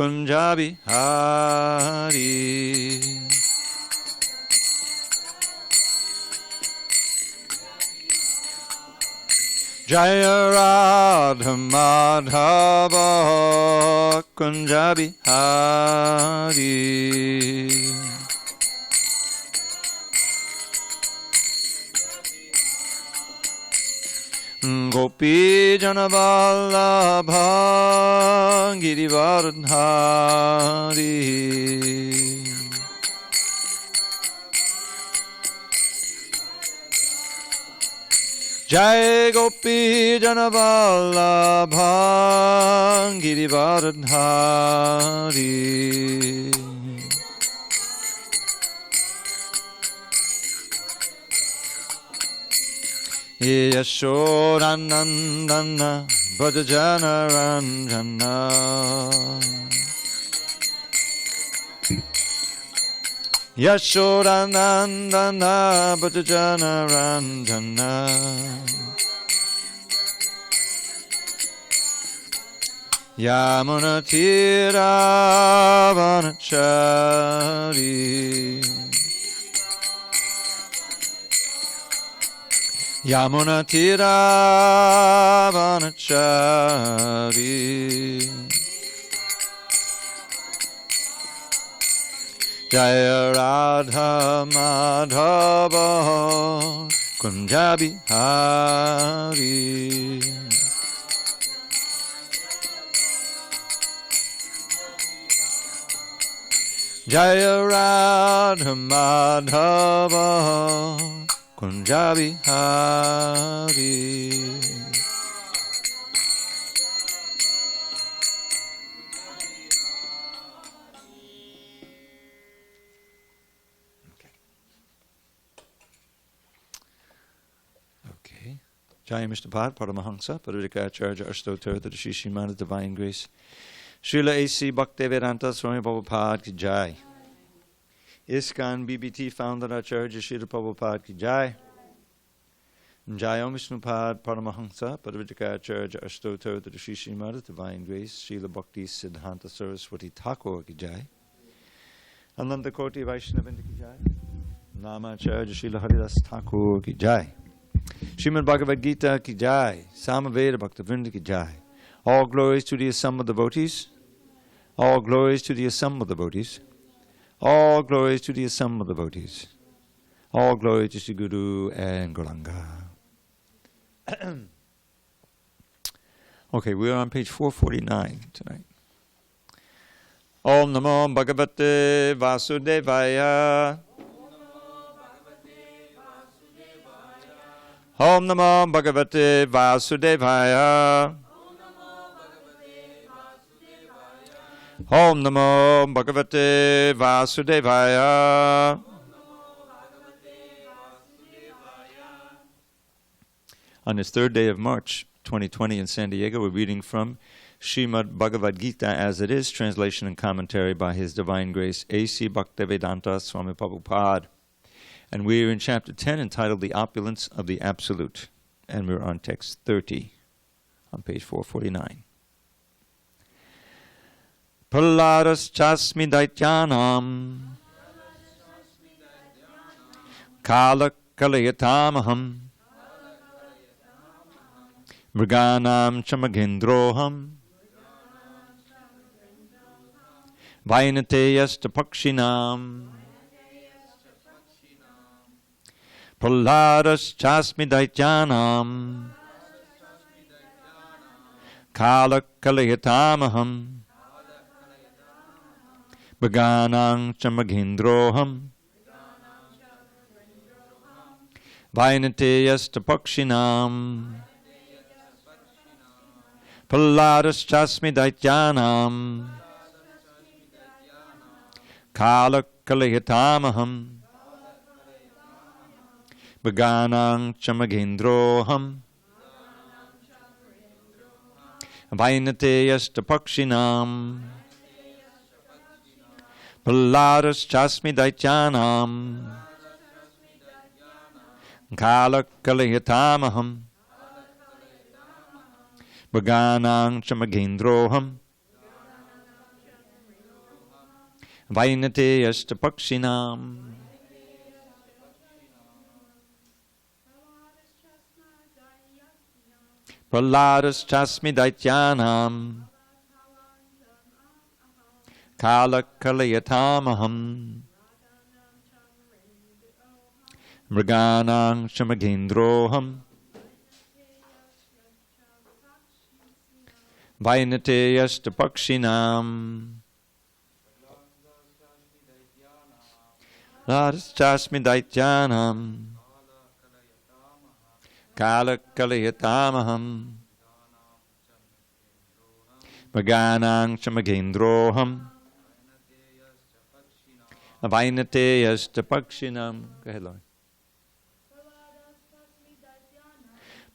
Kunjabihari. Jaya Radha Madhava Kunjabihari. Gopi Janavallabha Girivardhari. Jai Gopi Janavallabha Girivardhari. Yashodanandana Bhajana Ranjana. Yashodanandana Bhajana Ranjana. Yamuna Tira Vanachari. Yamuna Tira Vanachari. Jaya Radha Madhava Kunjabihari. Jaya Radha Madhava Kunjabihari. Okay. Jai Mr. Bhat, Paramahansa, Parudikacharya, Ashtotar, the Shishimana Divine Grace. Srila A.C. Bhaktivedanta Swami Prabhupada ki Jai. ISKCON BBT founder Acharya Srila Prabhupada ki Jai. Jai Om Vishnupad Paramahansa Parivajikacharya Ashtotar the Shishimada Divine Grace Srila Bhakti Siddhanta Saraswati Thakur ki Jai. Ananda Koti Vaishnavinda ki Jai. Namacharya Srila Haridas Thakur ki Jai. Srimad Bhagavad Gita ki Jai. Samaveda Bhaktavrinda ki Jai. All glories to the assembled devotees. All glories to the assembled devotees. All glories to the assembled devotees. All glory to Sri Guru and Gauranga. Okay, we are on page 449 tonight. Om Namo Bhagavate Vasudevaya. Om Namo Bhagavate Vasudevaya. Om Namo Bhagavate Vasudevaya. On this third day of March 2020 in SanDiego, we're reading from Srimad Bhagavad Gita as it is, translation and commentary by His Divine Grace A.C. Bhaktivedanta Swami Prabhupada. And we're in chapter 10 entitled The Opulence of the Absolute. And we're on text 30 on page 449. Prahladas chasmi daityanam kala kalayatamaham mriganam chamagendroham vainateyasta pakshinam. Prahladas chasmi daityanam kala kalayatamaham Bhaganang Chamagendroham Vainateyasta Pakshinam Prahladas Chasmi Daityanam Kala Kalayatamaham Bhaganang Chamagendroham Vainateyasta Pakshinam Prahladas Chasmi Daityanam Kala Kalayatamaham Bhaganang Chamagendroham Vainate yasta pakshinam. Praladas chasmi daityanam. Kala kalayatamaham. Mriganang shamagendroham. Vainate yasta pakshinam. Praladas chasmi daityanam. Kala kalayatamaham. Mriganang shamagendroham. Vainate yasta pakshinam. Go ahead, Lord.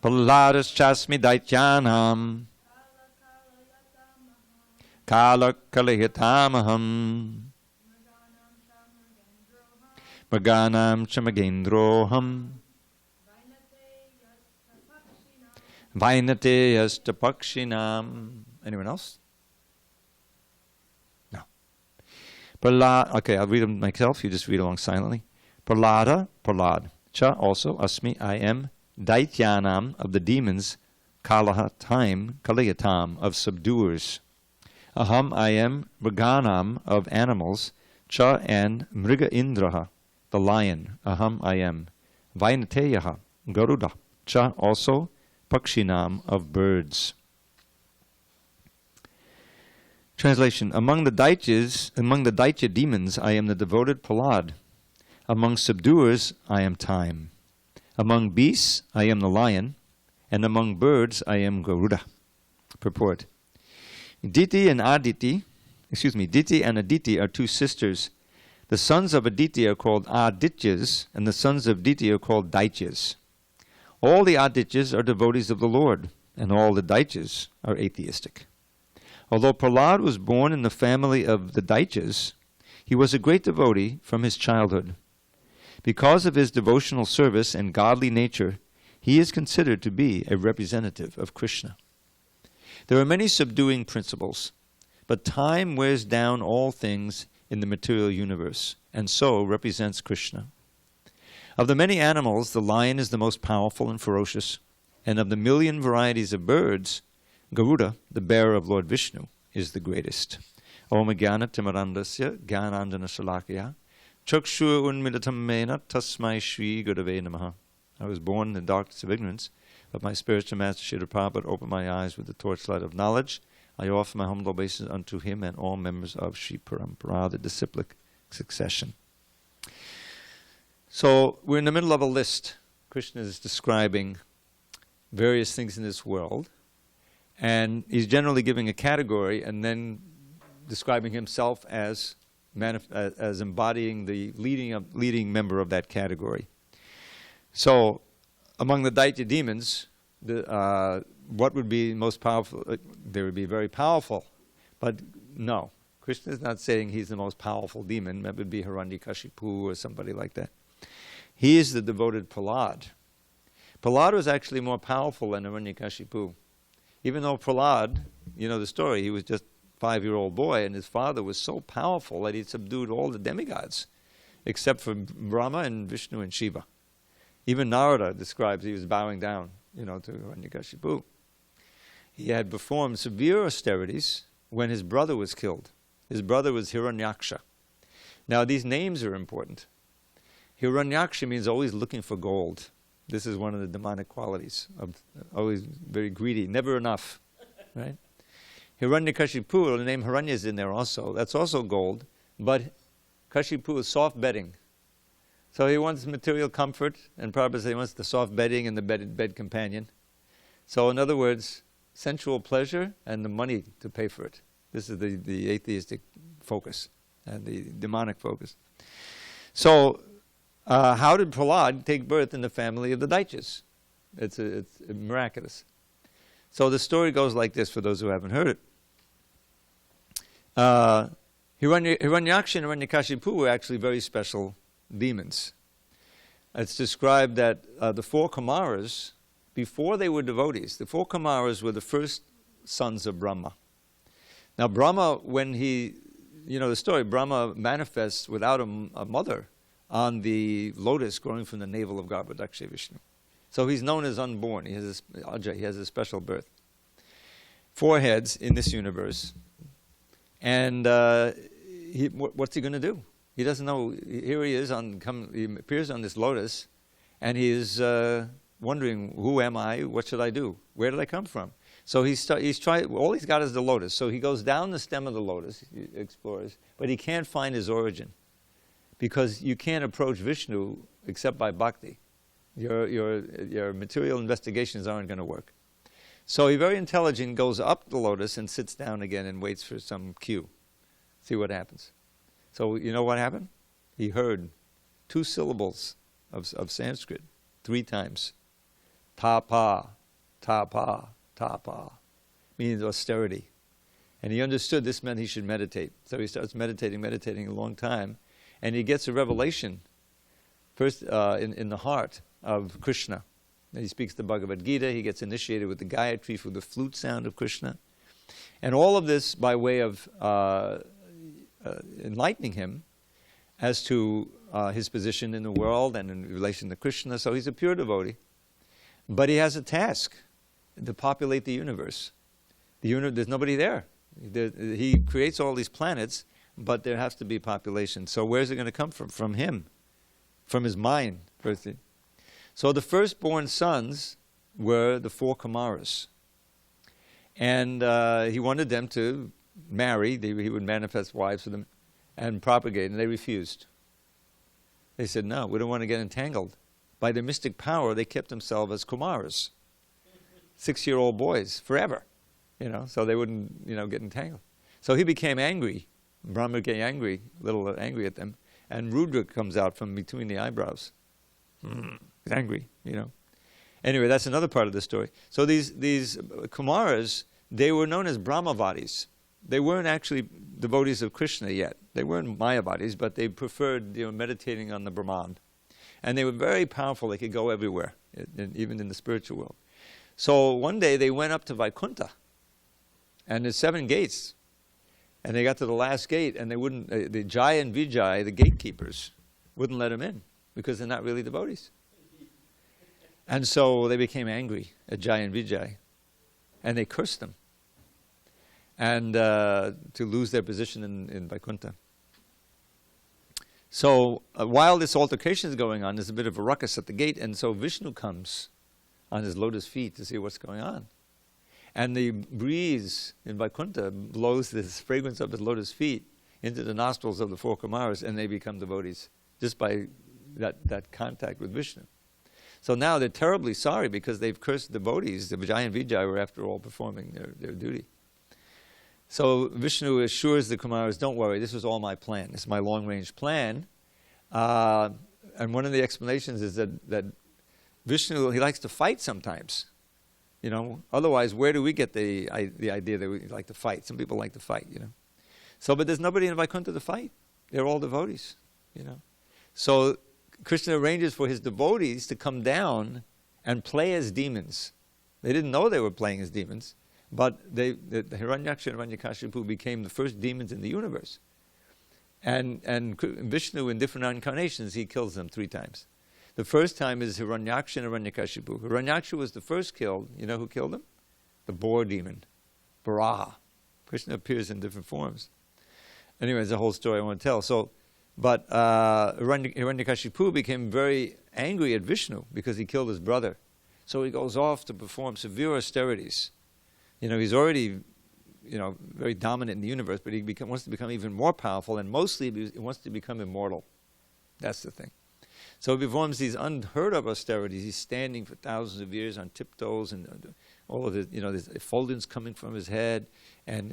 Praladas chasmi daityanam. Kala kalayatamaham. Mriganam chamagendroham. Vainate yasta pakshinam. Anyone else? No. Okay, I'll read them myself. You just read along silently. Pralada, Pralad. Cha, also, Asmi, I am. Daityanam, of the demons. Kalaha, time. Kalayatam, of subduers. Aham, I am. Mriganam, of animals. Cha, and Mriga Indraha, the lion. Aham, I am. Vainateyaha, Garuda. Cha, also. Pakshinam, of birds. Translation: Among the Daitya demons, I am the devoted Pralad. Among subduers, I am time. Among beasts, I am the lion. And among birds, I am Garuda. Purport: Diti and Aditi are two sisters. The sons of Aditi are called Adityas, and the sons of Diti are called Daityas. All the Adityas are devotees of the Lord, and all the Daityas are atheistic. Although Pralad was born in the family of the Daityas, he was a great devotee from his childhood. Because of his devotional service and godly nature, he is considered to be a representative of Krishna. There are many subduing principles, but time wears down all things in the material universe, and so represents Krishna. Of the many animals, the lion is the most powerful and ferocious, and of the million varieties of birds, Garuda, the bearer of Lord Vishnu, is the greatest. Om Jnana Timarandasya Jnanandjana Shalakya Chakshu Unmilatam Mena Tasmai Shri Gurave Namaha. I was born in the darkness of ignorance, but my spiritual master Srila Prabhupada opened my eyes with the torchlight of knowledge. I offer my humble obeisance unto him and all members of Sri Parampara, the disciplic succession. So we're in the middle of a list. Krishna is describing various things in this world. And he's generally giving a category and then describing himself as embodying the leading member of that category. So, among the Daitya demons, what would be most powerful? They would be very powerful, but no, Krishna is not saying he's the most powerful demon. That would be Hiranyakashipu or somebody like that. He is the devoted Pralad. Pralad was actually more powerful than Hiranyakashipu. Even though Pralad, you know the story, he was just a 5-year-old boy, and his father was so powerful that he subdued all the demigods, except for Brahma and Vishnu and Shiva. Even Narada describes he was bowing down, to Hiranyakashipu. He had performed severe austerities when his brother was killed. His brother was Hiranyaksha. Now these names are important. Hiranyaksha means always looking for gold. This is one of the demonic qualities of always very greedy, never enough, right? Hiranyakashipu, the name Hiranya is in there also. That's also gold, but Kashipu is soft bedding. So he wants material comfort, and Prabhupada says he wants the soft bedding and the bed companion. So in other words, sensual pleasure and the money to pay for it. This is the atheistic focus and the demonic focus. So how did Pralad take birth in the family of the Daityas? It's miraculous. So the story goes like this for those who haven't heard it. Hiranyaksha and Hiranyakashipu were actually very special demons. It's described that the 4 Kumaras, before they were devotees, the 4 Kumaras were the first sons of Brahma. Now Brahma, when he you know the story, Brahma manifests without a mother on the lotus growing from the navel of Garbhodaksha Vishnu. So he's known as unborn. He has he has a special birth. 4 heads in this universe. And what's he going to do? He doesn't know. Here he is, he appears on this lotus, and he is wondering, who am I? What should I do? Where did I come from? So he's trying. All he's got is the lotus. So he goes down the stem of the lotus, he explores, but he can't find his origin, because you can't approach Vishnu except by bhakti. Your material investigations aren't going to work. So he, very intelligent, goes up the lotus and sits down again and waits for some cue. See what happens. So you know what happened? He heard 2 syllables of Sanskrit 3 times. Tapa, tapa, tapa. Means austerity. And he understood this meant he should meditate. So he starts meditating a long time. And he gets a revelation, first in the heart of Krishna. He speaks the Bhagavad Gita. He gets initiated with the Gayatri through the flute sound of Krishna. And all of this by way of enlightening him as to his position in the world and in relation to Krishna. So he's a pure devotee. But he has a task to populate the universe. There's nobody there. He creates all these planets, but there has to be population. So where's it going to come from? From him. From his mind, firstly. So the firstborn sons were the 4 Kumaras. And he wanted them to marry. He would manifest wives for them and propagate, and they refused. They said, no, we don't want to get entangled. By their mystic power, they kept themselves as Kumaras, 6-year-old boys, forever. So they wouldn't, get entangled. So he became angry. Brahma became angry, a little angry at them. And Rudra comes out from between the eyebrows. He's angry, Anyway, that's another part of the story. So these Kumaras, they were known as Brahmavadis. They weren't actually devotees of Krishna yet. They weren't Mayavadis, but they preferred meditating on the Brahman. And they were very powerful. They could go everywhere, even in the spiritual world. So one day they went up to Vaikuntha. And there's 7 gates. And they got to the last gate, and they wouldn't. The Jai and Vijay, the gatekeepers, wouldn't let them in because they're not really devotees. And so they became angry at Jai and Vijay, and they cursed them, and to lose their position in Vaikuntha. So while this altercation is going on, there's a bit of a ruckus at the gate, and so Vishnu comes on his lotus feet to see what's going on. And the breeze in Vaikuntha blows this fragrance of his lotus feet into the nostrils of the 4 Kumaras, and they become devotees just by that contact with Vishnu. So now they're terribly sorry because they've cursed devotees. The Jai and Vijay were, after all, performing their duty. So Vishnu assures the Kumaras, don't worry, this was all my plan. This is my long-range plan. And one of the explanations is that Vishnu, he likes to fight sometimes. Otherwise, where do we get the idea that we like to fight? Some people like to fight, So, but there's nobody in Vaikuntha to fight. They're all devotees, So Krishna arranges for his devotees to come down and play as demons. They didn't know they were playing as demons, but the Hiranyaksha and Hiranyakashipu became the first demons in the universe. And Vishnu, in different incarnations, he kills them 3 times. The first time is Hiranyaksha and Hiranyakashipu. Hiranyaksha was the first killed. You know who killed him? The boar demon, Varaha. Krishna appears in different forms. Anyway, it's a whole story I want to tell. But Hiranyakashipu became very angry at Vishnu because he killed his brother. So he goes off to perform severe austerities. He's already, very dominant in the universe, but he wants to become even more powerful, and mostly he wants to become immortal. That's the thing. So he performs these unheard of austerities. He's standing for thousands of years on tiptoes, and all of the, there's effulgence coming from his head, and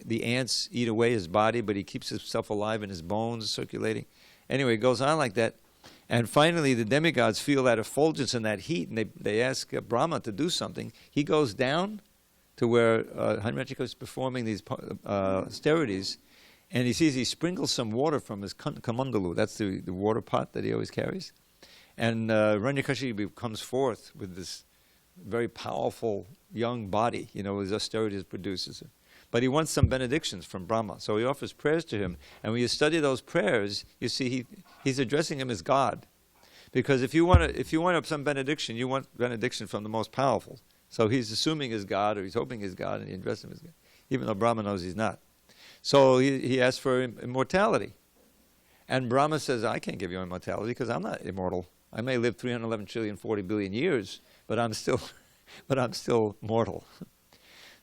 the ants eat away his body, but he keeps himself alive in his bones circulating. Anyway, it goes on like that. And finally, the demigods feel that effulgence and that heat, and they ask Brahma to do something. He goes down to where Hiranyakashipu is performing these austerities, and he sprinkles some water from his kamandalu. That's the water pot that he always carries. And Hiranyakashipu comes forth with this very powerful young body, his austerities produces. but he wants some benedictions from Brahma. So he offers prayers to him. And when you study those prayers, you see he's addressing him as God. Because if you want some benediction, you want benediction from the most powerful. So he's assuming he's God, or he's hoping he's God, and he addresses him as God, even though Brahma knows he's not. So he asks for immortality. And Brahma says, I can't give you immortality because I'm not immortal. I may live 311 trillion, 40 billion years, but I'm still mortal.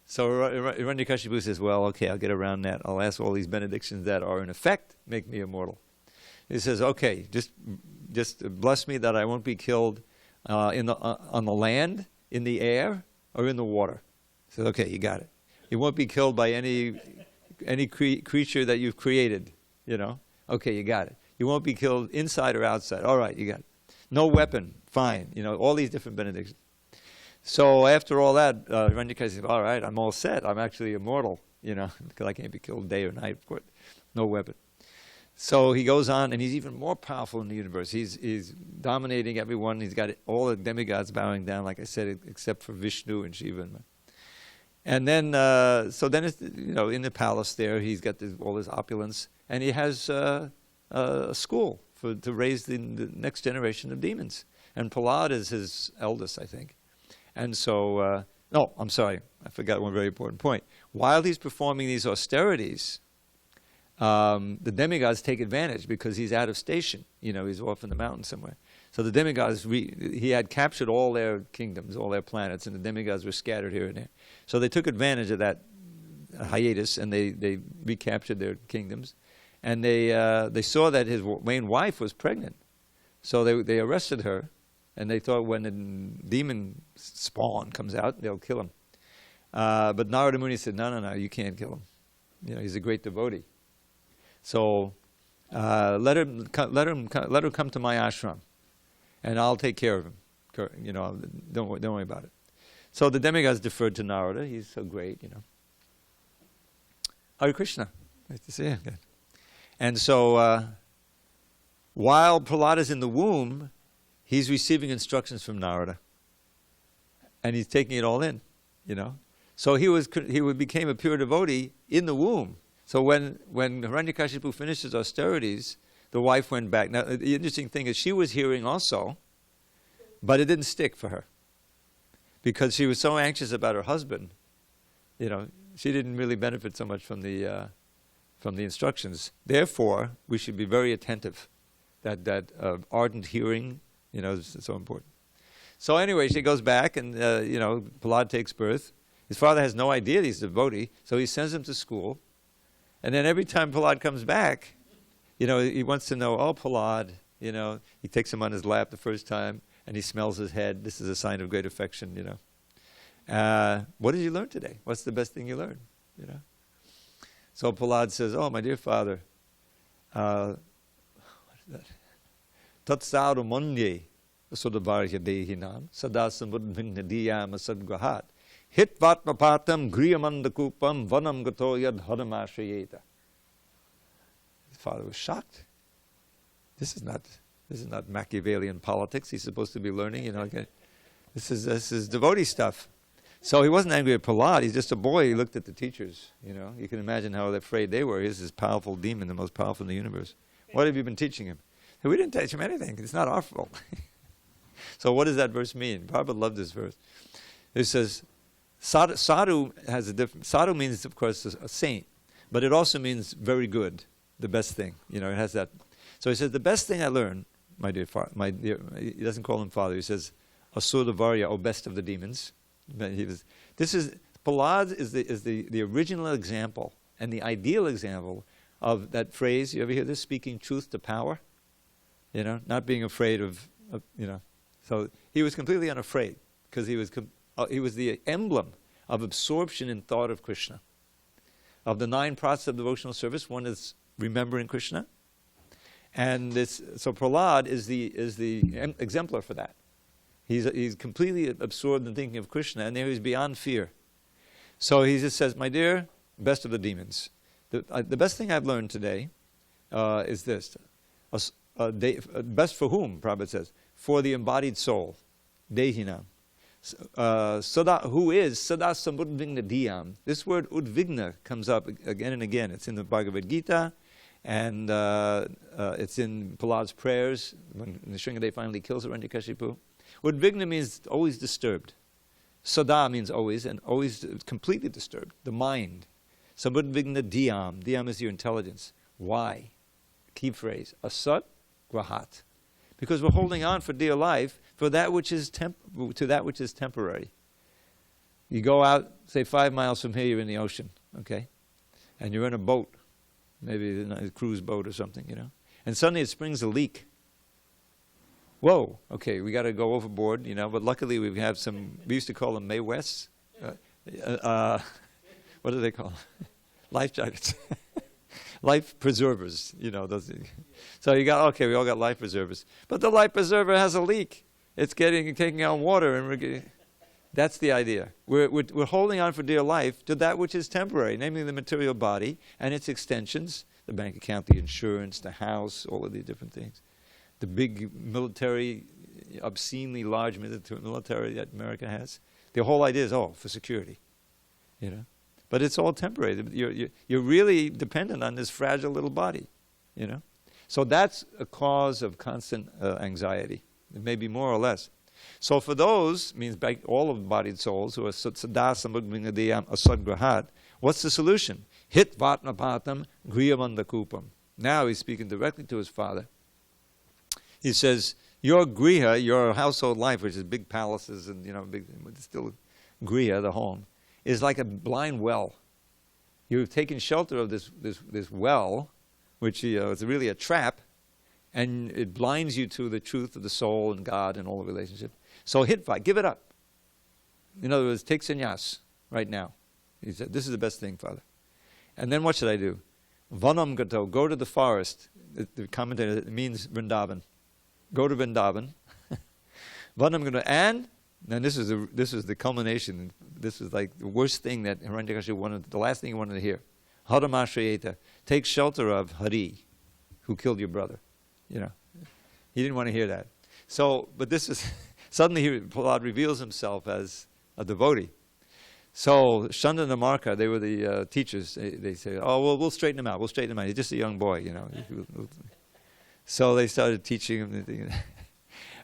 So Hiranyakashipu says, well, okay, I'll get around that. I'll ask all these benedictions that are in effect make me immortal. He says, okay, just bless me that I won't be killed on the land, in the air, or in the water. He says, okay, you got it. You won't be killed by any creature that you've created, you know. Okay, you got it. You won't be killed inside or outside. All right, you got it. No weapon, fine. You know, all these different benedictions. So after all that, Hiranyakashipu says, all right, I'm all set. I'm actually immortal, you know, because I can't be killed day or night, of course. No weapon. So he goes on, and he's even more powerful in the universe. He's dominating everyone. He's got all the demigods bowing down, like I said, except for Vishnu and Shiva. And then, so then it's, you know, in the palace there, he's got all this opulence, and he has a school to raise the next generation of demons. And Prahlad is his eldest, I think. And so, no, I'm sorry, I forgot one very important point. While he's performing these austerities, the demigods take advantage because he's out of station. You know, he's off in the mountains somewhere. So the demigods, he had captured all their kingdoms, all their planets, and the demigods were scattered here and there. So they took advantage of that hiatus, and they recaptured their kingdoms. And they saw that his main wife was pregnant. So they arrested her, and they thought when the demon spawn comes out, they'll kill him. But Narada Muni said, no, you can't kill him. You know, he's a great devotee. So let her come to my ashram, and I'll take care of him. You know, don't worry about it. So the demigods deferred to Narada. He's so great, you know. Hare Krishna. Nice to see you again. And so while Prahlad is in the womb, he's receiving instructions from Narada, and he's taking it all in, you know. So he became a pure devotee in the womb. So when Hiranyakashipu finished his austerities, the wife went back. Now, the interesting thing is she was hearing also, but it didn't stick for her. Because she was so anxious about her husband, you know, she didn't really benefit so much from the instructions. Therefore, we should be very attentive. That ardent hearing, you know, is so important. So anyway, she goes back, and, you know, Prahlad takes birth. His father has no idea he's a devotee, so he sends him to school. And then every time Prahlad comes back, you know, he wants to know, oh, Prahlad, you know, he takes him on his lap the first time, and he smells his head. This is a sign of great affection, you know. What did you learn today? What's the best thing you learned, you know? So Prahlad says, oh, my dear father, what is that? Tat saru manye sudavarya dehinam sadasam buddhinna diyama sadgahat hit vatmapatam griyamandakupam vanam gato yad haramashayeta. His father was shocked. This is not Machiavellian politics. He's supposed to be learning, you know. This is devotee stuff. So he wasn't angry at Prahlad. He's just a boy. He looked at the teachers, you know. You can imagine how afraid they were. He's this powerful demon, the most powerful in the universe. What have you been teaching him? We didn't teach him anything. It's not our fault. So what does that verse mean? Prabhupada loved this verse. It says, sadhu has a different... Sadhu means, of course, a saint. But it also means very good, the best thing. You know, it has that... So he says, the best thing I learned, my dear, he doesn't call him father, he says, Asura Varya, or best of the demons. Prahlad is the original example and the ideal example of that phrase. You ever hear this? Speaking truth to power. You know, not being afraid of you know. So he was completely unafraid because he was the emblem of absorption in thought of Krishna. Of the 9 processes of devotional service, one is remembering Krishna, and so Prahlad is the exemplar for that. He's completely absorbed in thinking of Krishna, and there he's beyond fear. So he just says, my dear, best of the demons, the best thing I've learned today is this. Best for whom, Prabhupada says? For the embodied soul, dehinam. Sada, who is Sada Samudvigna Diyam. This word udvigna comes up again and again. It's in the Bhagavad Gita, and it's in Prahlad's prayers when Nrsimhadev finally kills Hiranyakashipu. Udvigna means always disturbed. Sada means always, and always completely disturbed. The mind. Samudvigna Diyam. Diyam is your intelligence. Why? Key phrase. Asat grahat. Because we're holding on for dear life for that which is to that which is temporary. You go out, say 5 miles from here, you're in the ocean, okay? And you're in a boat, maybe a cruise boat or something, you know? And suddenly it springs a leak. Whoa, okay, we got to go overboard, you know, but luckily we have some, we used to call them Mae Wests. What do they call them? Life jackets. Life preservers, you know. Those. So you got, okay, we all got life preservers. But the life preserver has a leak. It's taking out water, and that's the idea. We're holding on for dear life to that which is temporary, namely the material body and its extensions, the bank account, the insurance, the house, all of these different things. The big military, obscenely large military that America has. The whole idea is, for security, you know. But it's all temporary. You're really dependent on this fragile little body, you know. So that's a cause of constant anxiety. It may be more or less. So for those, means all embodied souls who are sada samudvingadiyam asadgrahat, what's the solution? Hit vatnapatam griyamandakupam. Now he's speaking directly to his father. He says, your griha, your household life, which is big palaces and, you know, still griha, the home, is like a blind well. You've taken shelter of this well, which is really a trap, and it blinds you to the truth of the soul and God and all the relationship. So hitva, give it up. In other words, take sannyas right now. He said, this is the best thing, Father. And then what should I do? Vanam gato, go to the forest. The commentator, it means Vrindavan. Go to Vrindavan. Vanam gato, and this is the culmination. This is like the worst thing that Hiranyakashipu wanted, the last thing he wanted to hear. Haramashrayeta, take shelter of Hari, who killed your brother. You know, he didn't want to hear that. So, but this is, suddenly Prahlad reveals himself as a devotee. So, Shanda and Marka, they were the teachers. They say, we'll straighten him out. We'll straighten him out. He's just a young boy, you know. So they started teaching him.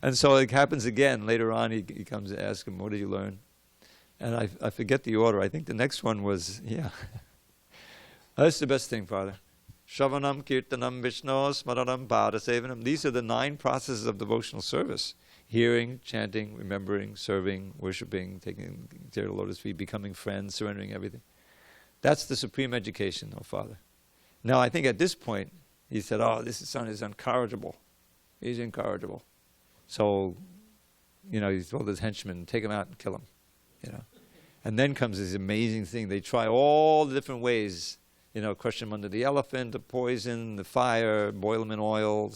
And so it happens again. Later on, he comes to ask him, what did you learn? And I forget the order. I think the next one was, that's the best thing, Father. Shravanam, Kirtanam, Vishnu, Smaranam, Padasevanam. These are the 9 processes of devotional service. Hearing, chanting, remembering, serving, worshipping, taking care of the lotus feet, becoming friends, surrendering everything. That's the supreme education, Father. Now, I think at this point, he said, this son is incorrigible. He's incorrigible. So, you know, he told his henchmen, take him out and kill him. You know. And then comes this amazing thing. They try all the different ways. You know, crush him under the elephant, the poison, the fire, boil him in oil,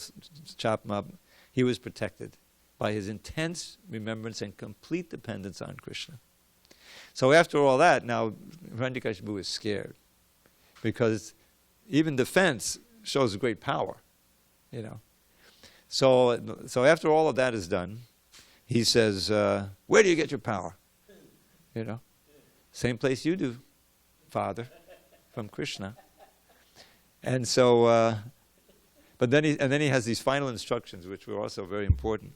chop him up. He was protected by his intense remembrance and complete dependence on Krishna. So after all that, now Hiranyakashipu is scared. Because even defense shows great power, you know. So after all of that is done, he says, where do you get your power? You know, same place you do, Father, from Krishna. And so, but then he has these final instructions, which were also very important.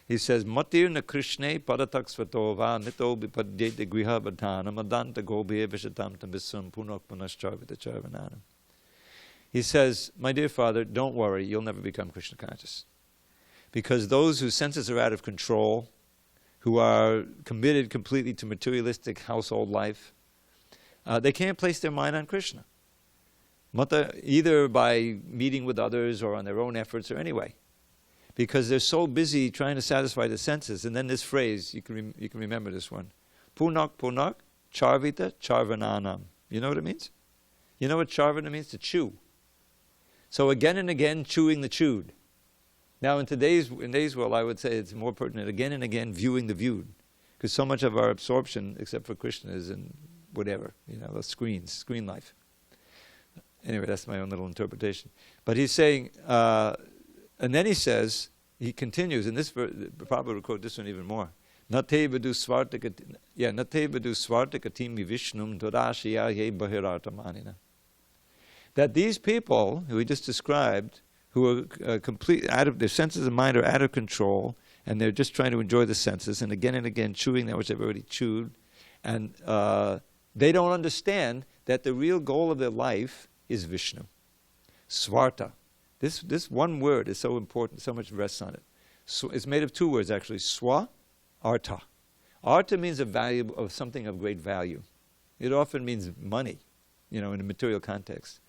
He says, Matir na Krishne padatak svatova nito bipadyete griha badhanam adanta gobhe vishatam tambisam punok punascharvita charvananam. He says, my dear Father, don't worry, you'll never become Krishna conscious. Because those whose senses are out of control, who are committed completely to materialistic household life, they can't place their mind on Krishna. Either by meeting with others or on their own efforts or anyway. Because they're so busy trying to satisfy the senses. And then this phrase, you can remember this one. Punak punak charvita charvananam. You know what it means? You know what charvana means? To chew. So again and again, chewing the chewed. Now in today's world, I would say it's more pertinent, again and again, viewing the viewed. Because so much of our absorption, except for Krishna, is in whatever, you know, the screen life. Anyway, that's my own little interpretation. But he's saying, and then he says, he continues, and this, Prabhupada would quote this one even more. Natevadu svartakatim vishnum dorashya ye bahirartamanina. That these people who we just described, who are complete out of their senses of mind are out of control, and they're just trying to enjoy the senses, and again chewing that which they've already chewed, and they don't understand that the real goal of their life is Vishnu. Svarta. This one word is so important, so much rests on it. So it's made of two words actually, swa, arta. Arta means a value of something of great value. It often means money, in a material context.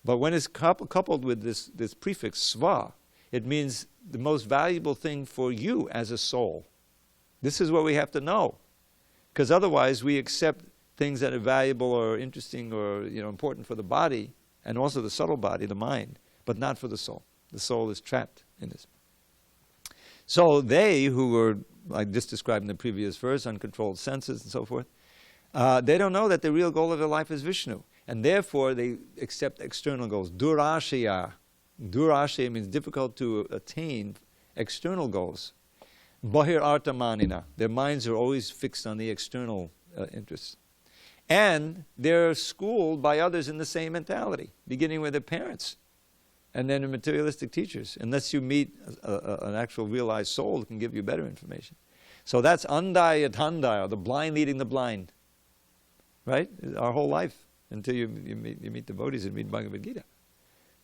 But when it's coupled with this prefix, sva, it means the most valuable thing for you as a soul. This is what we have to know. Because otherwise we accept things that are valuable or interesting or important for the body, and also the subtle body, the mind, but not for the soul. The soul is trapped in this. So they who were, like just described in the previous verse, uncontrolled senses and so forth, they don't know that the real goal of their life is Vishnu. And therefore they accept external goals. Durashaya. Durashaya means difficult to attain external goals. Bahir artamanina. Their minds are always fixed on the external interests. And they're schooled by others in the same mentality, beginning with their parents and then the materialistic teachers, unless you meet an actual realized soul that can give you better information. So that's andaya tandaya, the blind leading the blind. Right? Our whole life, until you meet devotees and read Bhagavad Gita.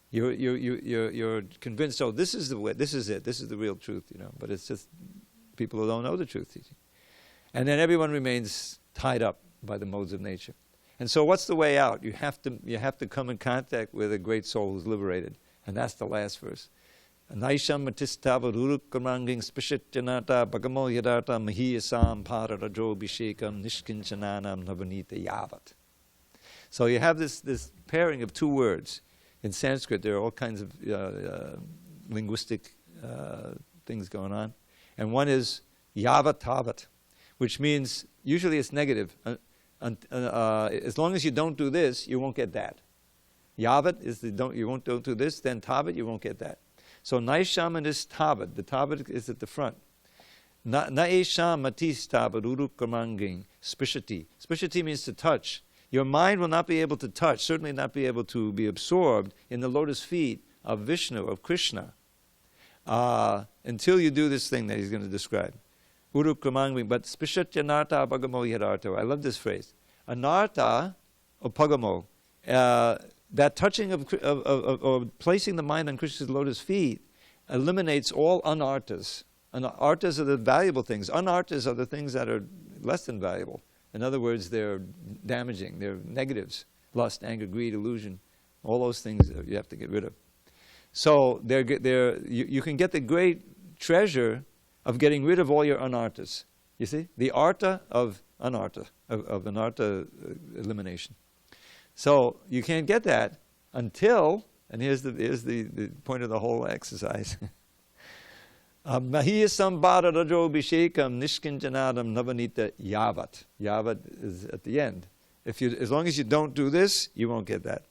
You're convinced, oh, this is the way, this is it, this is the real truth, but it's just people who don't know the truth teaching. And then everyone remains tied up by the modes of nature. And so what's the way out? You have to come in contact with a great soul who's liberated. And that's the last verse. Naisham matistava rurukamanging spishityanata bhagamo yadata mahiyasam pararajo bhishekam nishkinchananam navanita yavat. So you have this pairing of two words. In Sanskrit, there are all kinds of linguistic things going on. And one is yavat tavat, which means, usually it's negative. As long as you don't do this, you won't get that. Yavat is don't do this, then tavat, you won't get that. So naisham is tavat. The tavat is at the front. Naisham matis tavat urukamanging spishati. Spishati means to touch. Your mind will not be able to touch, certainly not be able to be absorbed in the lotus feet of Vishnu, of Krishna, until you do this thing that he's going to describe. Urukamanging, but spishityanarta pagamo yadarto. I love this phrase. Anarta or pagamo, that touching of placing the mind on Krishna's lotus feet eliminates all anartas. Artas are the valuable things. Anartas are the things that are less than valuable. In other words, they're damaging, they're negatives. Lust, anger, greed, illusion, all those things you have to get rid of. So you can get the great treasure of getting rid of all your anartas. You see? The arta of anarta, of anarta elimination. So you can't get that until, and here's the point of the whole exercise. Mahiyasam bhararajo bhishekam nishkinjanadam navanita yavat. Yavat is at the end. As long as you don't do this, you won't get that.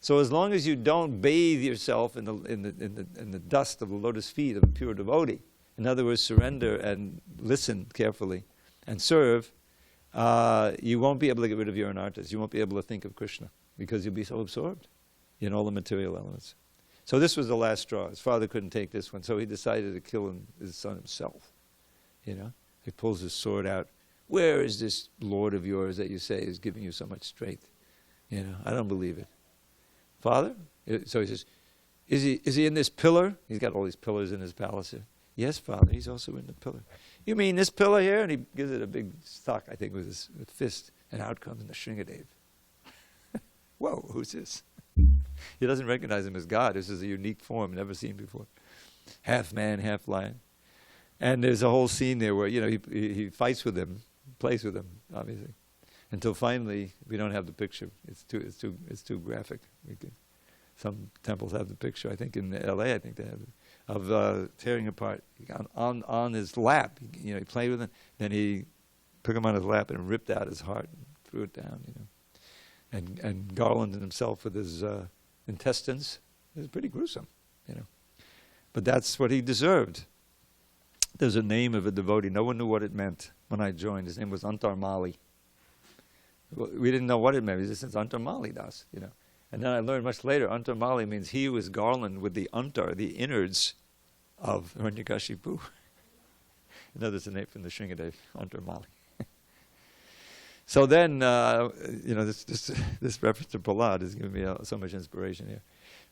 So as long as you don't bathe yourself in the dust of the lotus feet of a pure devotee, in other words, surrender and listen carefully and serve, you won't be able to get rid of your anartas. You won't be able to think of Krishna because you'll be so absorbed in all the material elements. So this was the last straw. His father couldn't take this one, so he decided to kill his son himself. He pulls his sword out. Where is this Lord of yours that you say is giving you so much strength? I don't believe it. Father? So he says, is he in this pillar? He's got all these pillars in his palace here. Yes, Father, he's also in the pillar. You mean this pillar here? And he gives it a big stock, I think, with his fist, and out comes the Shringadev. Whoa, who's this? He doesn't recognize him as God. This is a unique form, never seen before. Half man, half lion. And there's a whole scene there where, he fights with him, plays with him, obviously. Until finally, we don't have the picture. It's too graphic. Some temples have the picture. I think in L.A., I think they have it, of tearing apart on his lap. He played with him. Then he took him on his lap and ripped out his heart and threw it down. And garlanded himself with his intestines. It was pretty gruesome. But that's what he deserved. There's a name of a devotee. No one knew what it meant. when I joined. His name was Antarmali. We didn't know what it meant. He just says Antarmali Das, you know. And then I learned much later, Antarmali means he who is garlanded with the antar, the innards of Hiranyakashipu. Another name from the Shringadev, Antarmali. So then, this reference to Prahlad is giving me so much inspiration here.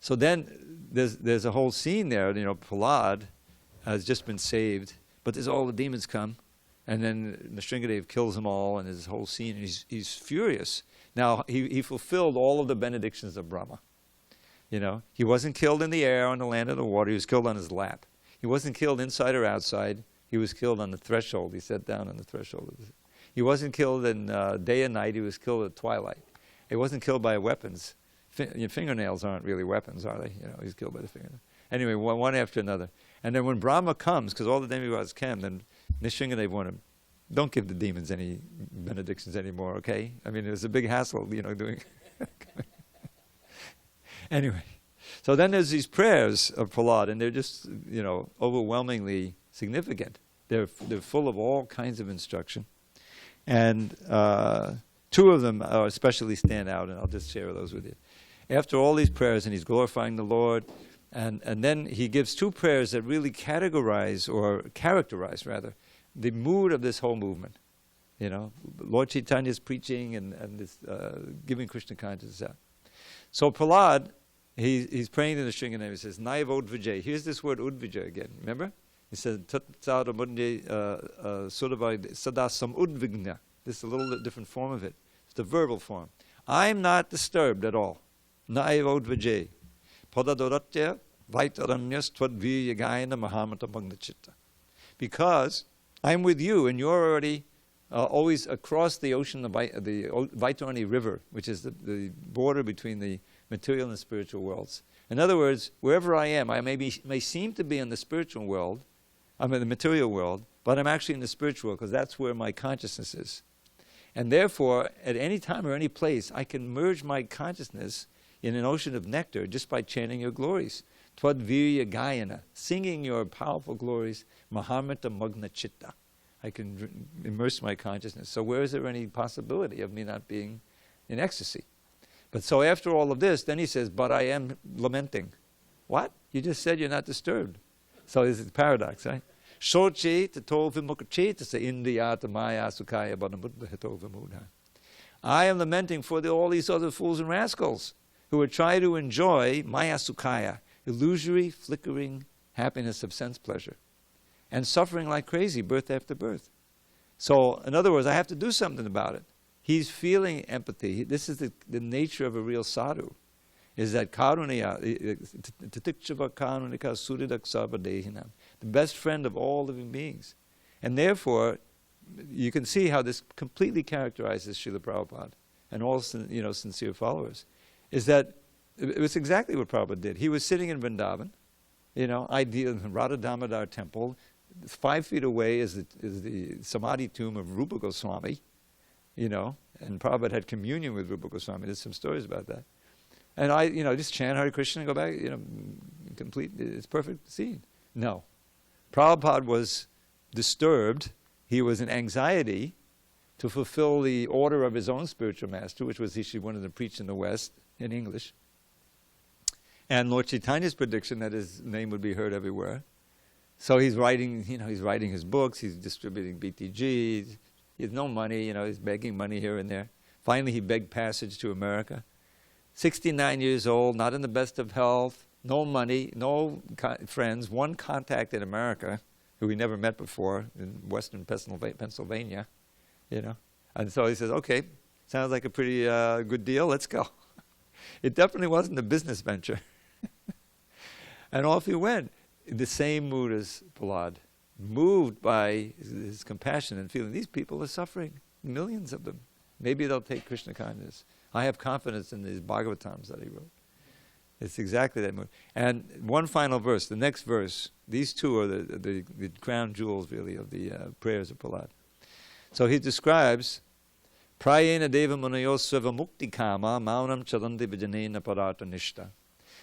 So then there's a whole scene there, you know, Prahlad has just been saved, but there's all the demons come, and then Nrsingadev kills them all, and there's this whole scene, and he's furious. Now, he fulfilled all of the benedictions of Brahma. You know, he wasn't killed in the air, on the land, or the water, he was killed on his lap. He wasn't killed inside or outside, he was killed on the threshold, he sat down on the threshold. He wasn't killed in day and night, he was killed at twilight. He wasn't killed by weapons. Fingernails aren't really weapons, are they? You know, he's killed by the fingernail. Anyway, one after another. And then when Brahma comes, because all the demigods came, then Nrsingadev wanted, don't give the demons any benedictions anymore, okay? I mean, it was a big hassle, you know, doing... Anyway, so then there's these prayers of Prahlad, and they're just, you know, overwhelmingly significant. They're full of all kinds of instruction. And two of them especially stand out, and I'll just share those with you. After all these prayers, and he's glorifying the Lord, and then he gives two prayers that really characterize, rather, the mood of this whole movement. You know, Lord Chaitanya's preaching and this giving Krishna consciousness out. So Prahlad, he's praying to the Nrsingadev. He says, Naiva Udvijay. Here's this word Udvijay again, remember? He said, Sada Sadasam Udvigna. This is a little bit different form of it. It's the verbal form. I'm not disturbed at all. Naiva Udvijay. Padadoratya Vaitaranyas Twadvi Yagayana Mahamata Magnachitta. Because I'm with you, and you're already always across the ocean, the Vaitarani River, which is the border between the material and the spiritual worlds. In other words, wherever I am, I may seem to be in the spiritual world, I'm in the material world, but I'm actually in the spiritual world, because that's where my consciousness is. And therefore, at any time or any place, I can merge my consciousness in an ocean of nectar just by chanting your glories. Twadvirya Gayana, singing your powerful glories, Mahamrita Magna Chitta. I can immerse my consciousness. So where is there any possibility of me not being in ecstasy? But so after all of this, then he says, but I am lamenting. What? You just said you're not disturbed. So this is the paradox, right? Shoche tato vimukha to say indriyata maya sukaya banamudda hito vimudha. I am lamenting for all these other fools and rascals who would try to enjoy maya sukaya, illusory, flickering happiness of sense pleasure, and suffering like crazy, birth after birth. So, in other words, I have to do something about it. He's feeling empathy. This is the nature of a real sadhu, is that karuniya, tatikshava karunika suridaksava dehinam, the best friend of all living beings. And therefore, you can see how this completely characterizes Srila Prabhupada and all sincere followers, is that it was exactly what Prabhupada did. He was sitting in Vrindavan, ideal in Radha Damodar temple. 5 feet away is the Samadhi tomb of Rupa Goswami, and Prabhupada had communion with Rupa Goswami. There's some stories about that. And I, just chant Harekrishna and go back, complete, it's perfect scene. No. Prabhupada was disturbed. He was in anxiety to fulfill the order of his own spiritual master, which was he wanted to preach in the West in English. And Lord Chaitanya's prediction that his name would be heard everywhere. So he's writing, he's writing his books, he's distributing BTGs, he has no money, he's begging money here and there. Finally, he begged passage to America. 69 years old, not in the best of health, no money, no friends, one contact in America, who he never met before, in western Pennsylvania, And so he says, okay, sounds like a pretty good deal, let's go. It definitely wasn't a business venture. And off he went. In the same mood as Prahlad, moved by his compassion and feeling these people are suffering, millions of them. Maybe they'll take Krishna consciousness. I have confidence in these Bhagavatams that he wrote. It's exactly that mood. And one final verse, the next verse, these two are the crown jewels, really, of the prayers of Prahlad. So he describes, Prayena deva munayosva mukti kama maunam chalanti vijanena parata nishta.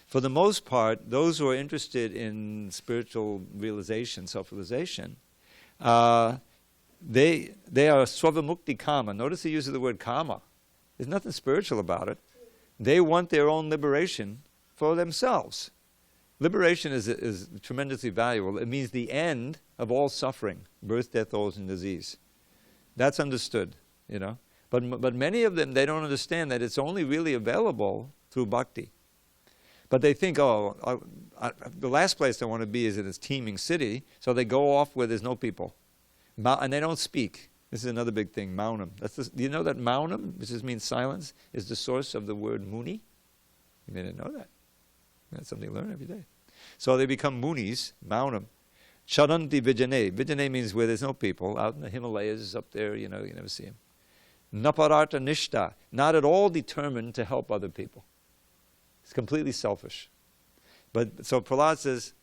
For the most part, those who are interested in spiritual realization, self-realization, they are swavamukti kama. Notice he uses the word kama. There's nothing spiritual about it. They want their own liberation for themselves. Liberation is tremendously valuable. It means the end of all suffering, birth, death, old, and disease. That's understood, you know. But many of them, they don't understand that it's only really available through bhakti. But they think, the last place I want to be is in this teeming city, so they go off where there's no people. And they don't speak. This is another big thing, maunam. Do you know that maunam, which just means silence, is the source of the word muni? You may not know that. That's something you learn every day. So they become munis, maunam. Charanti vijane. Vijane means where there's no people, out in the Himalayas, up there, you know, you never see them. Naparata nishta, not at all determined to help other people. It's completely selfish. But so Prahlad says,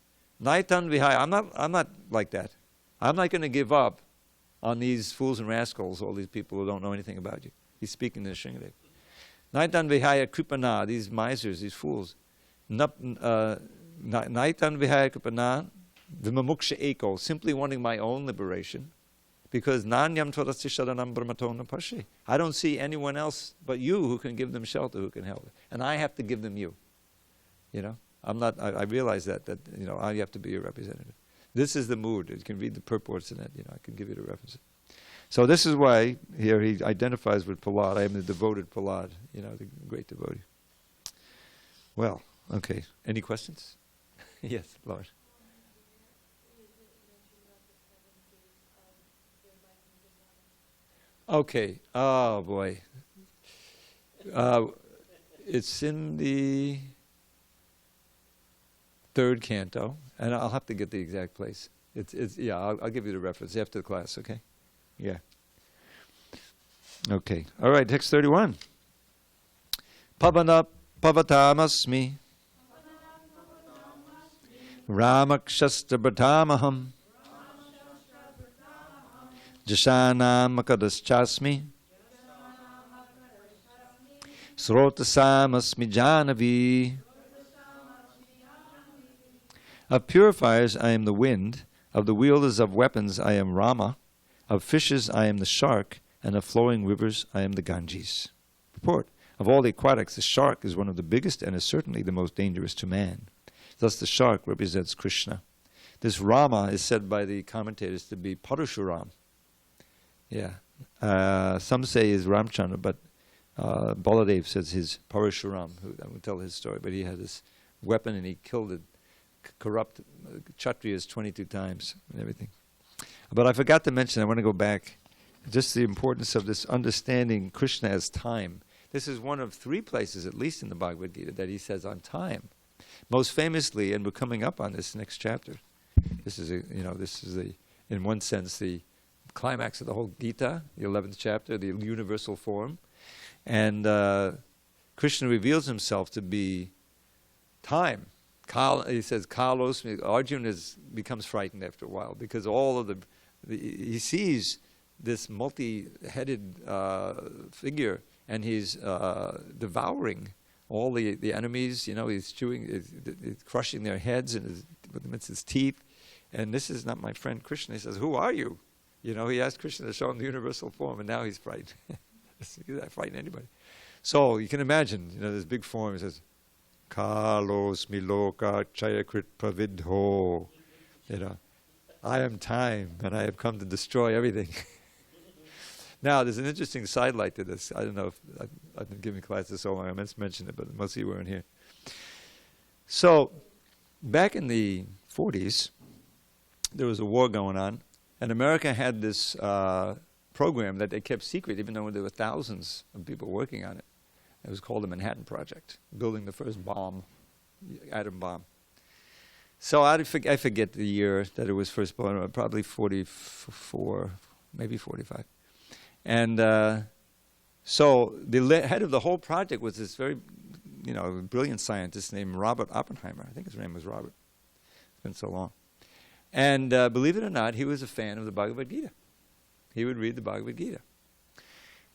Naitan vihaya, I'm not like that. I'm not going to give up on these fools and rascals, all these people who don't know anything about you. He's speaking to Shringadev. Naitan vihaya kripana, these misers, these fools. Naitan vihaya kripana vimamuksha eko, simply wanting my own liberation. Because nanyam tvarasya sharanam brahmatona pashi. I don't see anyone else but you who can give them shelter, who can help. And I have to give them you. You know, I realize that, you know, I have to be your representative. This is the mood. You can read the purports in it. You know, I can give you the references. So this is why here he identifies with Prahlad. I am the devoted Prahlad, you know, the great devotee. Well, okay. Any questions? Yes, Lord. Okay. Oh, boy. It's in the third canto, and I'll have to get the exact place. Yeah, I'll give you the reference after the class, okay? Yeah. Okay. All right, text 31. Pavana pavatamasmi Ramakshastra Bhatamaham Jashanam Makadaschasmi Srotasamasmi Janavi. Of purifiers I am the wind, of the wielders of weapons I am Rama, of fishes I am the shark, and of flowing rivers I am the Ganges. Report. Of all the aquatics, the shark is one of the biggest and is certainly the most dangerous to man. Thus the shark represents Krishna. This Rama is said by the commentators to be Parashuram. Yeah. Some say is Ramchandra, but Baladev says his Parashuram. I won't tell his story, but he had this weapon and he killed the corrupt Kshatriyas 22 times and everything. But I forgot to mention, I want to go back, just the importance of this understanding Krishna as time. This is one of 3 places, at least in the Bhagavad Gita, that he says on time. Most famously, and we're coming up on this next chapter. This is in one sense, the climax of the whole Gita, the 11th chapter, the universal form. And Krishna reveals himself to be time. He says, Kalos, Arjuna becomes frightened after a while because all of he sees this multi-headed figure and he's devouring all the enemies, you know, he's he's crushing their heads with his teeth. And this is not my friend Krishna. He says, who are you? You know, he asked Krishna to show him the universal form, and now he's frightened. He's not frightened anybody. So you can imagine, you know, this big form, he says, Kalos miloka chayakrit pravidho. You know, I am time, and I have come to destroy everything. Now, there's an interesting sidelight to this. I don't know if I've been giving classes so long, I meant to mention it, but most of you weren't here. So, back in the 40s, there was a war going on, and America had this program that they kept secret, even though there were thousands of people working on it. It was called the Manhattan Project, building the first bomb, atom bomb. So I forget the year that it was first blown, probably 44, maybe 45. And so the head of the whole project was this very, brilliant scientist named Robert Oppenheimer. I think his name was Robert. It's been so long. And believe it or not, he was a fan of the Bhagavad Gita. He would read the Bhagavad Gita.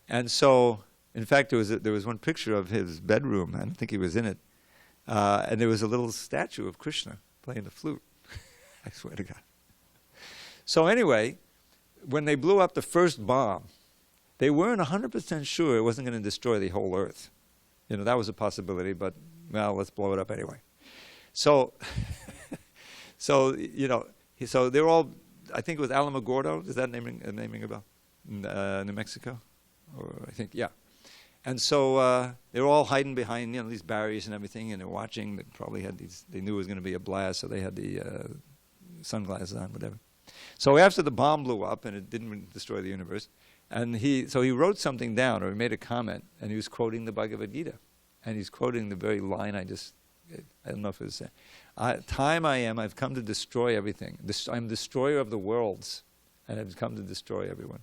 And so, in fact, there was one picture of his bedroom. I don't think he was in it. And there was a little statue of Krishna playing the flute. I swear to God. So anyway, when they blew up the first bomb, they weren't 100% sure it wasn't going to destroy the whole Earth. That was a possibility, but, well, let's blow it up anyway. So, so they're all, I think it was Alamogordo, is that naming a bell? New Mexico? Or I think, yeah. And so they were all hiding behind, these barriers and everything, and they're watching. They probably had they knew it was going to be a blast, so they had the sunglasses on, whatever. So after the bomb blew up, and it didn't destroy the universe, and he wrote something down, or he made a comment, and he was quoting the Bhagavad Gita. And he's quoting the very line I don't know if it was, time I am, I've come to destroy everything. I'm destroyer of the worlds, and I've come to destroy everyone.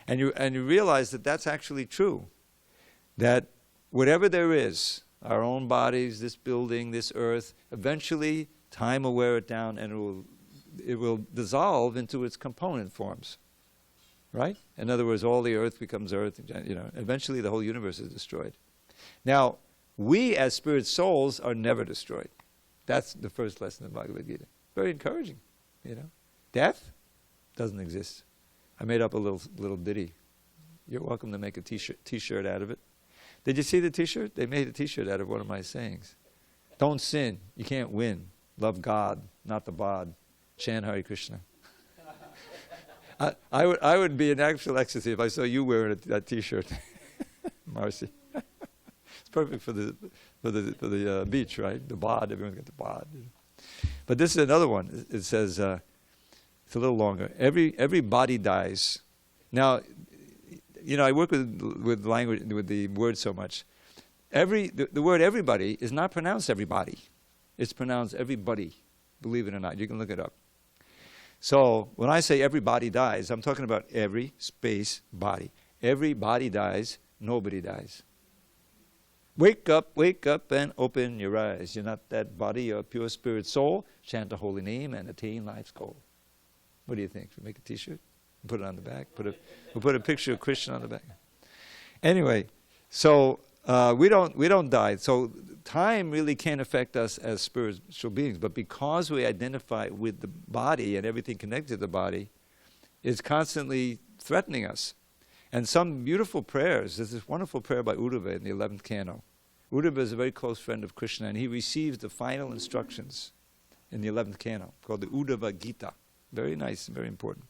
And you realize that that's actually true. That whatever there is, our own bodies, this building, this earth, eventually time will wear it down, and it will dissolve into its component forms. Right? In other words, all the earth becomes earth. Eventually the whole universe is destroyed. Now, we as spirit souls are never destroyed. That's the first lesson of Bhagavad Gita. Very encouraging. Death doesn't exist. I made up a little ditty. You're welcome to make a t-shirt out of it. Did you see the t-shirt? They made a t-shirt out of one of my sayings. Don't sin. You can't win. Love God, not the bod. Chant Harekrishna. I would be in actual ecstasy if I saw you wearing that t-shirt. Marcy. It's perfect for the beach, right? The bod, everyone's got the bod. But this is another one. It says, it's a little longer. Every body dies. Now, I work with language, with the word so much. The word everybody is not pronounced everybody. It's pronounced everybody, believe it or not. You can look it up. So when I say everybody dies, I'm talking about every space body. Every body dies, nobody dies. Wake up and open your eyes. You're not that body, you're a pure spirit soul. Chant the holy name and attain life's goal. What do you think? We make a t-shirt? Put it on the back? We'll put a picture of Krishna on the back. Anyway, so we don't die. So time really can't affect us as spiritual beings. But because we identify with the body and everything connected to the body, it's constantly threatening us. And some beautiful prayers. There's this wonderful prayer by Uddhava in the 11th canto. Uddhava is a very close friend of Krishna, and he receives the final instructions in the 11th canto, called the Uddhava Gita. Very nice and very important.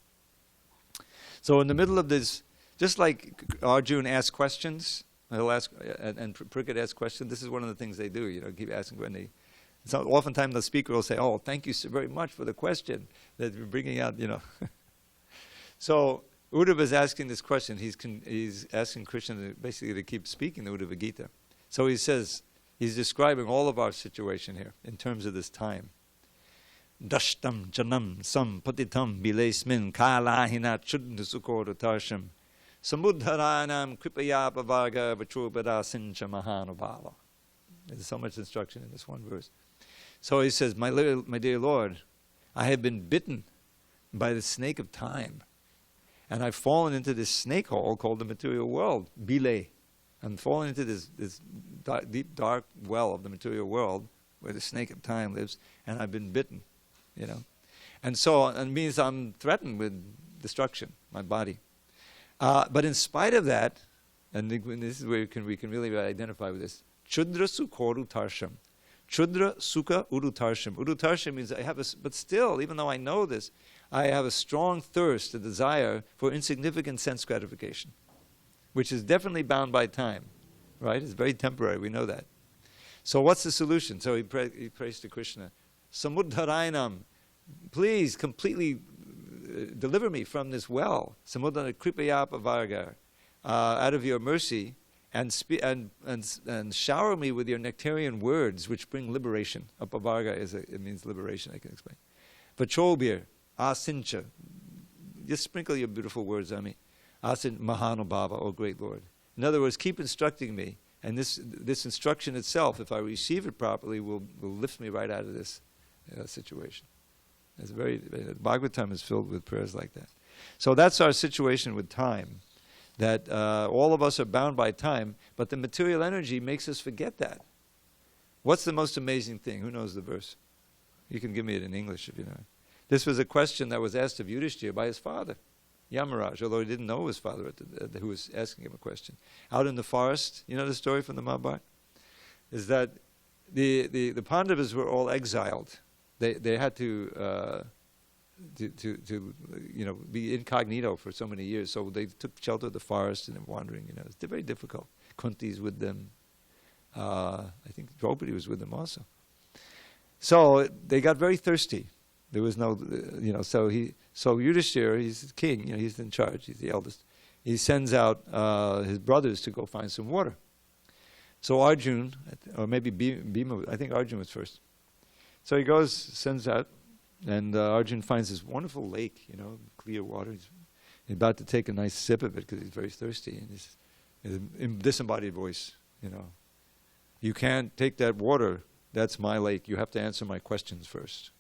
So in the middle of this, just like Arjuna asks questions, he'll ask, and Parikshit asks questions, this is one of the things they do, keep asking when they... So oftentimes the speaker will say, oh, thank you so very much for the question that you're bringing out, So Uddhava is asking this question. He's asking Krishna basically to keep speaking the Uddhava Gita. So he says, he's describing all of our situation here in terms of this time. Dashtam janam sam patitam bilesmin kalahina chudna sukodatarsham samudharanam kripaya pavaga vachobada sincha mahanubhava. There's so much instruction in this one verse. So he says, my dear Lord, I have been bitten by the snake of time. And I've fallen into this snake hole called the material world, bile. I'm fallen into this deep, dark well of the material world where the snake of time lives, and I've been bitten, And so it means I'm threatened with destruction, my body. But in spite of that, and this is where we can really identify with this, Chudra sukha urutarsham. Chudra sukha urutarsham. Urutarsham means but still, even though I know this, I have a strong thirst, a desire for insignificant sense gratification, which is definitely bound by time, right? It's very temporary, we know that. So what's the solution? So he prays to Krishna, Samudharainam, please completely deliver me from this well, Samudhara kripayapa varga, out of your mercy, and shower me with your nectarian words, which bring liberation. Apavarga it means liberation, I can explain. Vachobir, asincha, just sprinkle your beautiful words on me. Asin mahanubhava, oh great Lord. In other words, keep instructing me, and this instruction itself, if I receive it properly, will lift me right out of this situation. It's Bhagavatam is filled with prayers like that. So that's our situation with time, that all of us are bound by time, but the material energy makes us forget that. What's the most amazing thing? Who knows the verse? You can give me it in English if you know it. This was a question that was asked of Yudhishthira by his father. Yamaraj, although he didn't know his father who was asking him a question. Out in the forest, you know the story from the Mahabharata? Is that the Pandavas were all exiled. They had to be incognito for so many years. So they took shelter of the forest and wandering. It's very difficult. Kunti's with them. I think Draupadi was with them also. So they got very thirsty. There was no, so Yudhishthira, he's the king, he's in charge, he's the eldest. He sends out his brothers to go find some water. So Arjun, or maybe Bhima, I think Arjun was first. So he goes, sends out, and Arjun finds this wonderful lake, clear water. He's about to take a nice sip of it because he's very thirsty. And he's in disembodied voice, you can't take that water. That's my lake. You have to answer my questions first.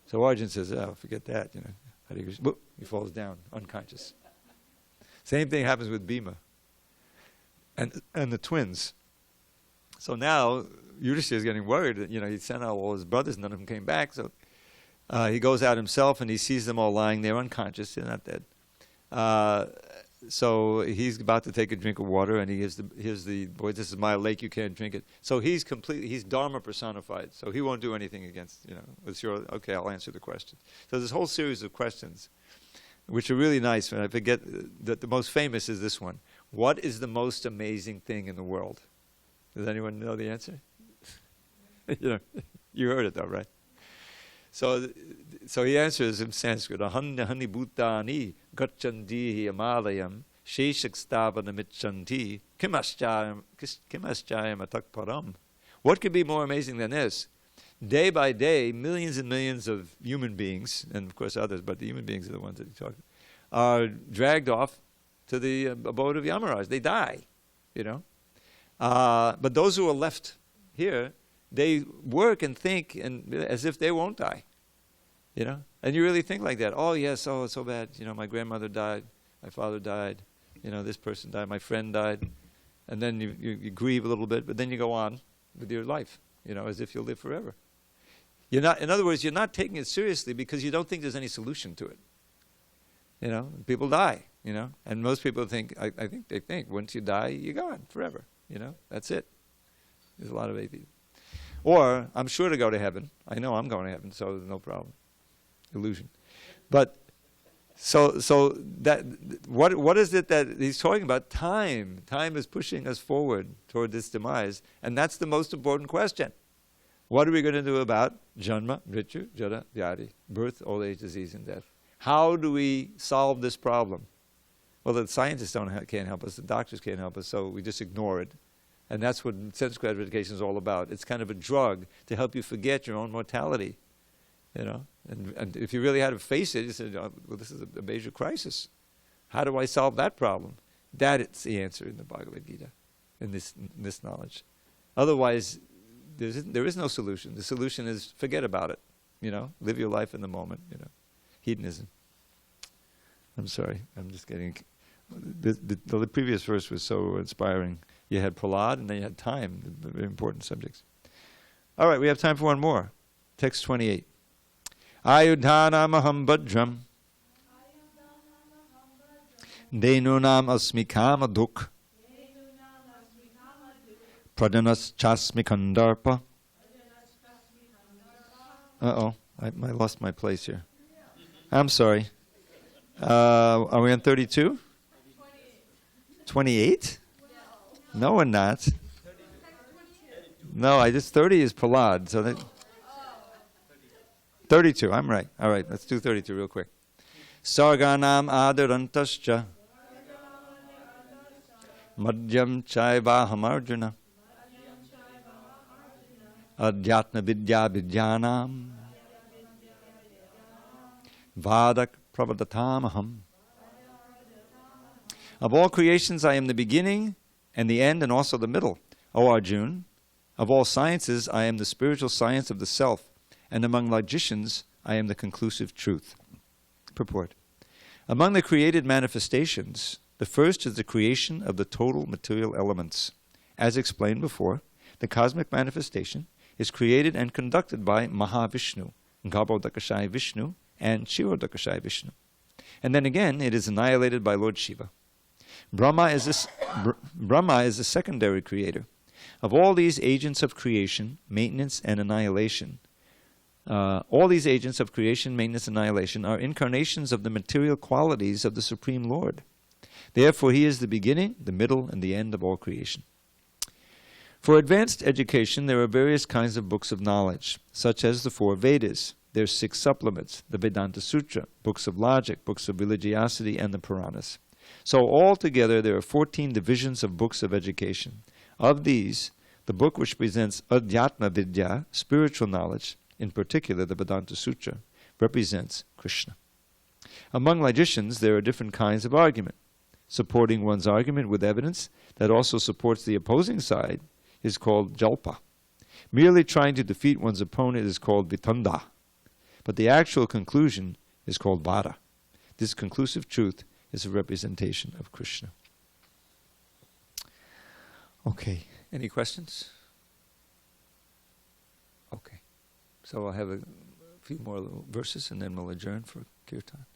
So Arjun says, "Oh, forget that." Harekrishna. He falls down, unconscious. Same thing happens with Bhima and the twins. So now Yudhishthira is getting worried. He sent out all his brothers, none of them came back. So he goes out himself and he sees them all lying there unconscious. They're not dead. So he's about to take a drink of water, and here's the boy. This is my lake. You can't drink it. So he's Dharma personified. So he won't do anything against. It's your okay. I'll answer the question. So there's a whole series of questions, which are really nice. And I forget that the most famous is this one. What is the most amazing thing in the world? Does anyone know the answer? You heard it though, right? So he answers in Sanskrit, Ahanya bhutani gacchandi amalayam sheshakstavanamichanti kimaschayam atakparam. What could be more amazing than this? Day by day, millions and millions of human beings, and of course others, but the human beings are the ones that he talks about, are dragged off to the abode of Yamaraj. They die, But those who are left here, they work and think as if they won't die, And you really think like that. Oh, yes, it's so bad. My grandmother died. My father died. This person died. My friend died. And then you grieve a little bit, but then you go on with your life, as if you'll live forever. In other words, you're not taking it seriously because you don't think there's any solution to it. People die, And most people think, I think they think, once you die, you're gone forever. That's it. There's a lot of atheists. Or, I'm sure to go to heaven. I know I'm going to heaven, so there's no problem. Illusion. But, so that, what is it that he's talking about? Time. Time is pushing us forward toward this demise, and that's the most important question. What are we going to do about Janma, Mrityu, Jara, Vyadi, birth, old age, disease, and death? How do we solve this problem? Well, the scientists can't help us, the doctors can't help us, so we just ignore it. And that's what sense gratification is all about. It's kind of a drug to help you forget your own mortality. And if you really had to face it, you said, well, this is a major crisis. How do I solve that problem? That is the answer in the Bhagavad Gita, in this knowledge. Otherwise, there is no solution. The solution is forget about it. Live your life in the moment. Hedonism. I'm sorry. I'm just getting. The previous verse was so inspiring. You had Prahlad and then you had time, very important subjects. All right, we have time for one more. Text 28. Ayudhanamaham bhadram Denunam asmi kamaduk Pradanas chasmi kandarpa. Uh-oh, I lost my place here. I'm sorry. Are we on 32? 28? No, we're not. No, 30 is Prahlad. So 32, I'm right. All right, let's do 32 real quick. Sarganam adarantascha madhyam chaivaham arjuna adhyatma vidya vidyanam vadak pravadatamaham. Of all creations, I am the beginning and the end and also the middle. O Arjun, of all sciences, I am the spiritual science of the self, and among logicians, I am the conclusive truth. Purport. Among the created manifestations, the first is the creation of the total material elements. As explained before, the cosmic manifestation is created and conducted by Mahavishnu, Garbhodakashayi Vishnu, and Kshirodakashayi Vishnu. And then again, it is annihilated by Lord Shiva. Brahma is a secondary creator. Of all these agents of creation, maintenance, and annihilation, all these agents of creation, maintenance, and annihilation are incarnations of the material qualities of the Supreme Lord. Therefore, he is the beginning, the middle, and the end of all creation. For advanced education, there are various kinds of books of knowledge, such as the 4 Vedas, their 6 supplements, the Vedanta Sutra, books of logic, books of religiosity, and the Puranas. So altogether, there are 14 divisions of books of education. Of these, the book which presents Adhyatma Vidya, spiritual knowledge, in particular the Vedanta Sutra, represents Krishna. Among logicians, there are different kinds of argument. Supporting one's argument with evidence that also supports the opposing side is called jalpa. Merely trying to defeat one's opponent is called vitanda. But the actual conclusion is called vada. This conclusive truth is a representation of Krishna. Okay, any questions? Okay, so I'll have a few more verses and then we'll adjourn for kirtan.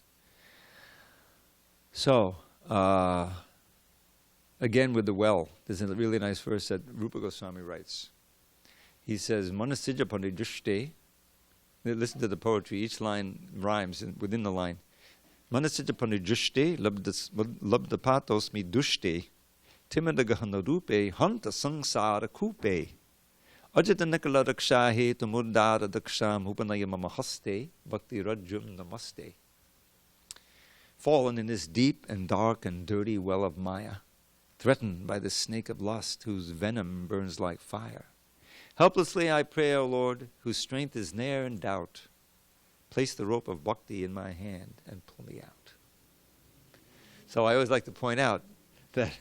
So, again with the well, there's a really nice verse that Rupa Goswami writes. He says, Manasija Pandidrushte. Listen to the poetry, each line rhymes within the line. Manasija Pandidrushte, labdapatos mi dushte, timidagahandarupe, hanta sangsara kupe. Ajatanakala rakshahe tamurdara daksham upanayamamahaste, bhakti rajum namaste. Fallen in this deep and dark and dirty well of Maya, threatened by the snake of lust whose venom burns like fire. Helplessly I pray, O Lord, whose strength is ne'er in doubt, place the rope of bhakti in my hand and pull me out. So I always like to point out that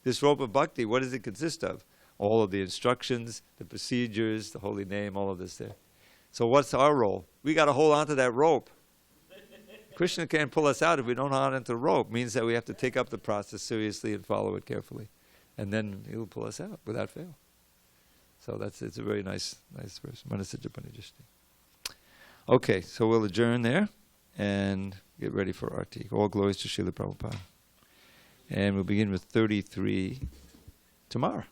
this rope of bhakti, what does it consist of? All of the instructions, the procedures, the holy name, all of this there. So what's our role? We got to hold on to that rope. Krishna can't pull us out if we don't hold on to the rope. It means that we have to take up the process seriously and follow it carefully. And then he'll pull us out without fail. So it's a very nice verse. Okay, so we'll adjourn there and get ready for Arti. All glories to Srila Prabhupada. And we'll begin with 33 tomorrow.